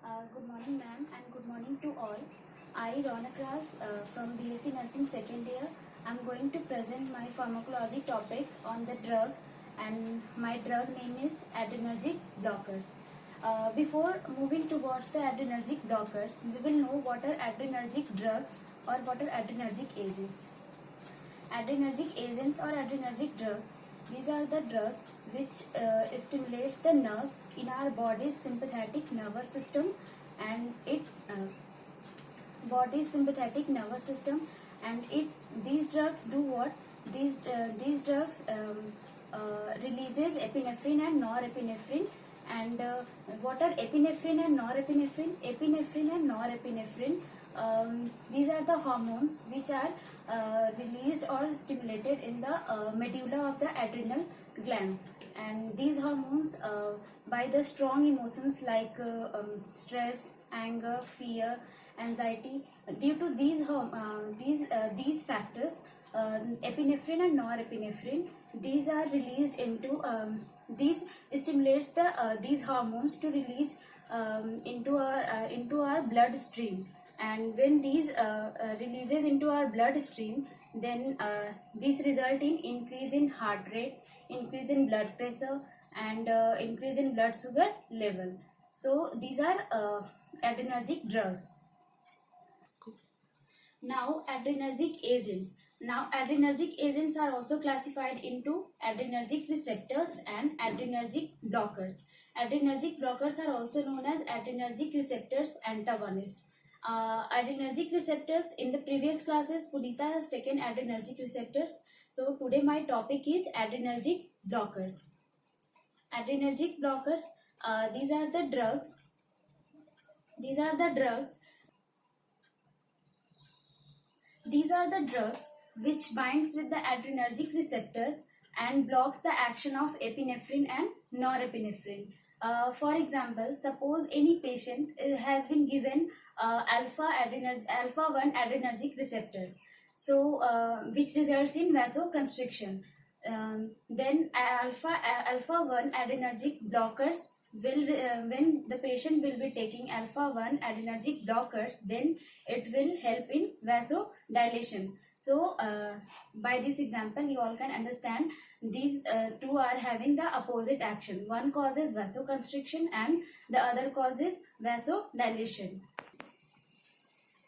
Good morning, ma'am, and good morning to all. I, Ronak Raj, from BSc Nursing second year, I'm going to present my pharmacology topic on the drug, and my drug name is adrenergic blockers. Before moving towards the adrenergic blockers, we will know what are adrenergic drugs or what are adrenergic agents. Adrenergic agents or adrenergic drugs, these are the drugs which stimulates the nerves in our body's sympathetic nervous system, and body's sympathetic nervous system, and these drugs do what? These drugs releases epinephrine and norepinephrine. And what are epinephrine and norepinephrine? Epinephrine and norepinephrine, these are the hormones which are released or stimulated in the medulla of the adrenal gland. And these hormones, by the strong emotions like stress, anger, fear, anxiety, due to these factors, epinephrine and norepinephrine, these are released into these stimulates these hormones to release into our bloodstream. And when these releases into our bloodstream, then this result in increase in heart rate, increase in blood pressure, and increase in blood sugar level. So these are adrenergic drugs. Now adrenergic agents. Now adrenergic agents are also classified into adrenergic receptors and adrenergic blockers. Adrenergic blockers are also known as adrenergic receptors antagonists. Adrenergic receptors, in the previous classes Punita has taken adrenergic receptors. So today my topic is adrenergic blockers. Adrenergic blockers, these are the drugs These are the drugs which binds with the adrenergic receptors and blocks the action of epinephrine and norepinephrine. For example, suppose any patient has been given alpha 1 adrenergic receptors, so which results in vasoconstriction. Then alpha 1 adrenergic blockers will when the patient will be taking alpha 1 adrenergic blockers, then it will help in vasodilation. So by this example you all can understand these two are having the opposite action. One causes vasoconstriction and the other causes vasodilation.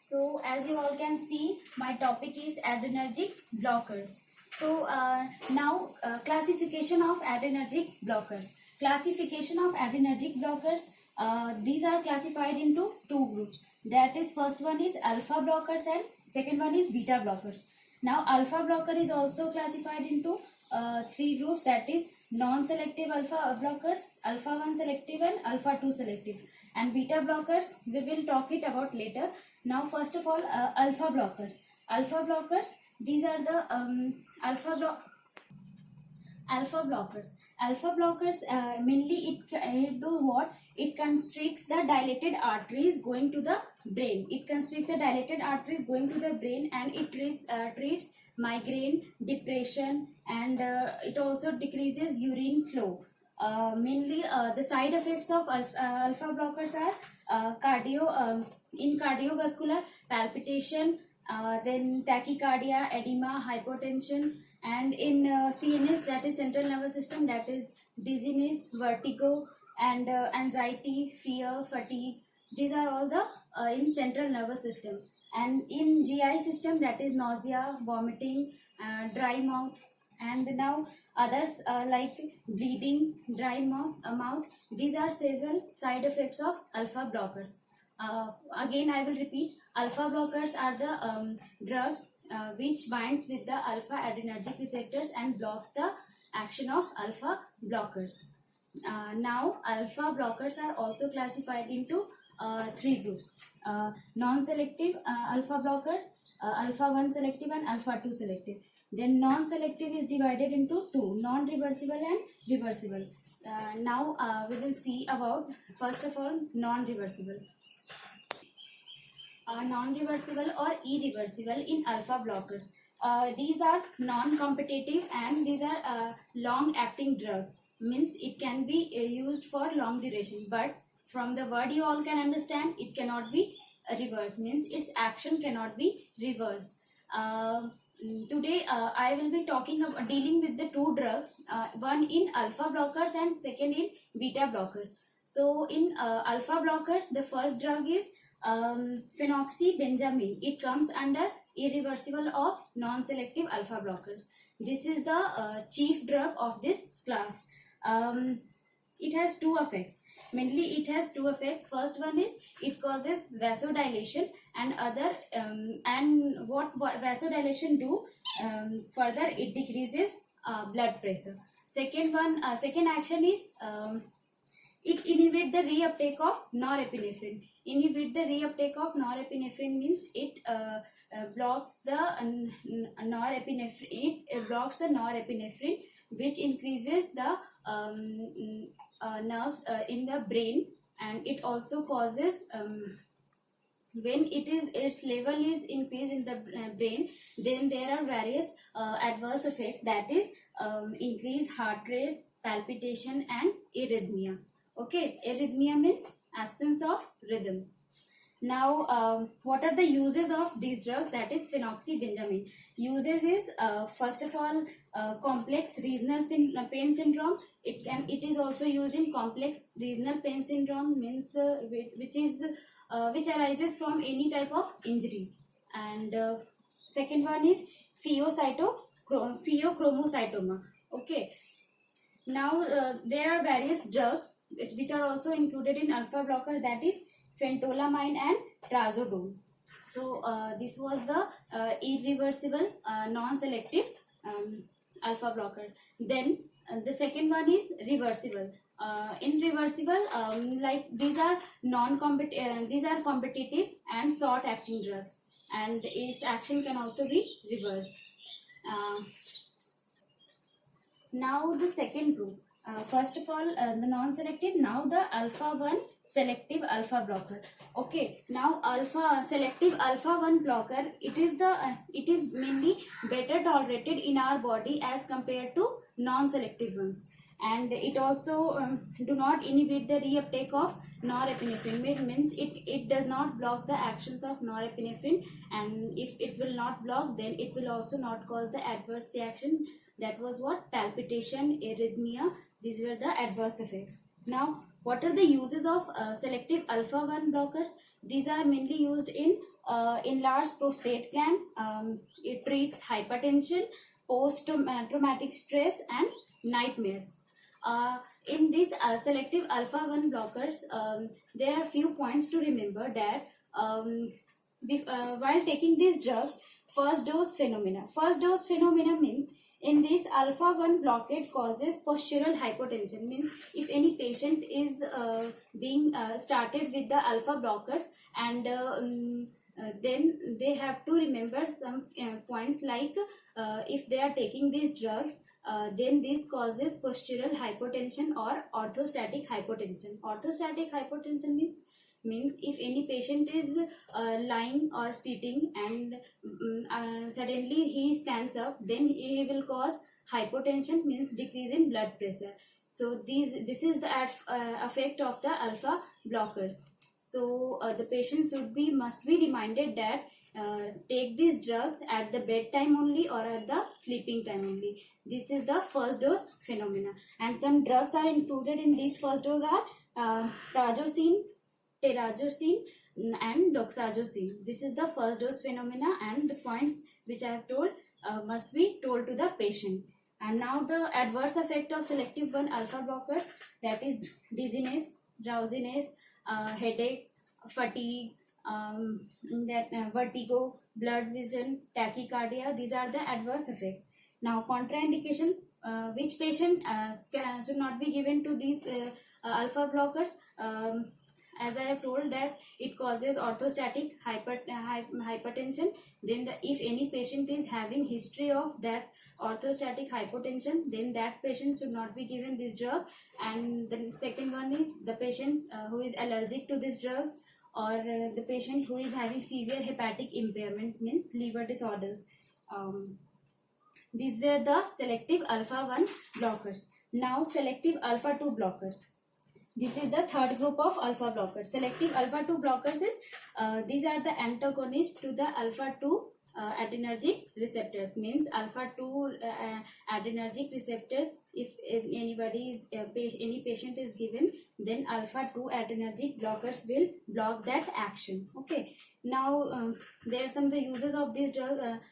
So as you all can see, my topic is adrenergic blockers. So now classification of adrenergic blockers. Classification of adrenergic blockers, these are classified into two groups. That is, first one is alpha blockers and second one is beta blockers. Now alpha blocker is also classified into three groups, that is non-selective alpha blockers, alpha 1 selective and alpha 2 selective. And beta blockers we will talk it about later. Now first of all, alpha blockers. Alpha blockers, these are the alpha blockers, mainly it do what? It constricts the dilated arteries going to the brain. It constricts the dilated arteries going to the brain, and it treats migraine, depression, and it also decreases urine flow. Mainly the side effects of alpha blockers are in cardiovascular, palpitation, then tachycardia, edema, hypotension, and in CNS, that is central nervous system, that is dizziness, vertigo, and anxiety, fear, fatigue. These are all the in central nervous system. And in GI system, that is nausea, vomiting, dry mouth, and now others like bleeding, dry mouth. These are several side effects of alpha blockers. Again I will repeat, alpha blockers are the drugs which binds with the alpha adrenergic receptors and blocks the action of alpha blockers. Now alpha blockers are also classified into three groups. Non-selective alpha blockers, alpha 1 selective and alpha 2 selective. Then non-selective is divided into two, non-reversible and reversible. Now we will see about, first of all, non-reversible. Non-reversible or irreversible in alpha blockers. These are non-competitive and these are long-acting drugs. Means it can be used for long duration, but from the word you all can understand, it cannot be reversed, means its action cannot be reversed. Today I will be talking about dealing with the two drugs, one in alpha blockers and second in beta blockers. So in alpha blockers, the first drug is phenoxybenzaimine. It comes under irreversible of non-selective alpha blockers. This is the chief drug of this class. It has two effects. Mainly it has two effects. First one is it causes vasodilation, and other and what vasodilation do, further it decreases blood pressure. Second action is it inhibit the reuptake of norepinephrine. Inhibit the reuptake of norepinephrine means it blocks the norepinephrine. It blocks the norepinephrine, which increases the nerves in the brain, and it also causes when its level is increased in the brain, then there are various adverse effects, that is increased heart rate, palpitation and arrhythmia. Okay, arrhythmia means absence of rhythm. Now, what are the uses of these drugs? That is phenoxybenzaimine. Uses is first of all complex regional pain syndrome. It is also used in complex regional pain syndrome, means which arises from any type of injury. And second one is pheochromocytoma. Okay. Now there are various drugs which are also included in alpha blockers, that is phentolamine and trazodone. So this was the irreversible non-selective alpha blocker. Then the second one is reversible. In reversible, like these are these are competitive and short acting drugs, and its action can also be reversed. Now the second group. First of all, the non-selective. Now the alpha 1 selective alpha blocker. Okay. Now selective alpha 1 blocker. It is mainly better tolerated in our body as compared to non-selective ones, and it also do not inhibit the reuptake of norepinephrine. Means it does not block the actions of norepinephrine, and if it will not block, then it will also not cause the adverse reaction. That was what? Palpitation, arrhythmia. These were the adverse effects. Now, what are the uses of selective alpha 1 blockers? These are mainly used in enlarged prostate gland. It treats hypertension, post-traumatic stress and nightmares. In these selective alpha 1 blockers, there are few points to remember, that while taking these drugs, first dose phenomena. First dose phenomena means in this alpha 1 blockade causes postural hypotension. Means if any patient is being started with the alpha blockers, and then they have to remember some points, like if they are taking these drugs, then this causes postural hypotension or orthostatic hypotension. Orthostatic hypotension means if any patient is lying or sitting, and suddenly he stands up, then he will cause hypotension, means decrease in blood pressure. So this is the effect of the alpha blockers. So the patient must be reminded that take these drugs at the bedtime only or at the sleeping time only. This is the first dose phenomena, and some drugs are included in this first dose are prazosin, terazosin and doxazosin. This is the first dose phenomena, and the points which I have told must be told to the patient. And now the adverse effect of selective 1 alpha blockers, that is dizziness, drowsiness, headache, fatigue, vertigo, blurred vision, tachycardia. These are the adverse effects. Now contraindication, which patient should not be given to these alpha blockers. As I have told that it causes orthostatic hypertension. Then if any patient is having history of that orthostatic hypotension, then that patient should not be given this drug. And the second one is the patient who is allergic to these drugs, or the patient who is having severe hepatic impairment, means liver disorders. These were the selective alpha 1 blockers. Now selective alpha 2 blockers. This is the third group of alpha blockers. Selective alpha 2 blockers is these are the antagonists to the alpha 2 adrenergic receptors. Means alpha 2 adrenergic receptors. If anybody is any patient is given, then alpha 2 adrenergic blockers will block that action. Okay. Now there are some of the uses of this drug.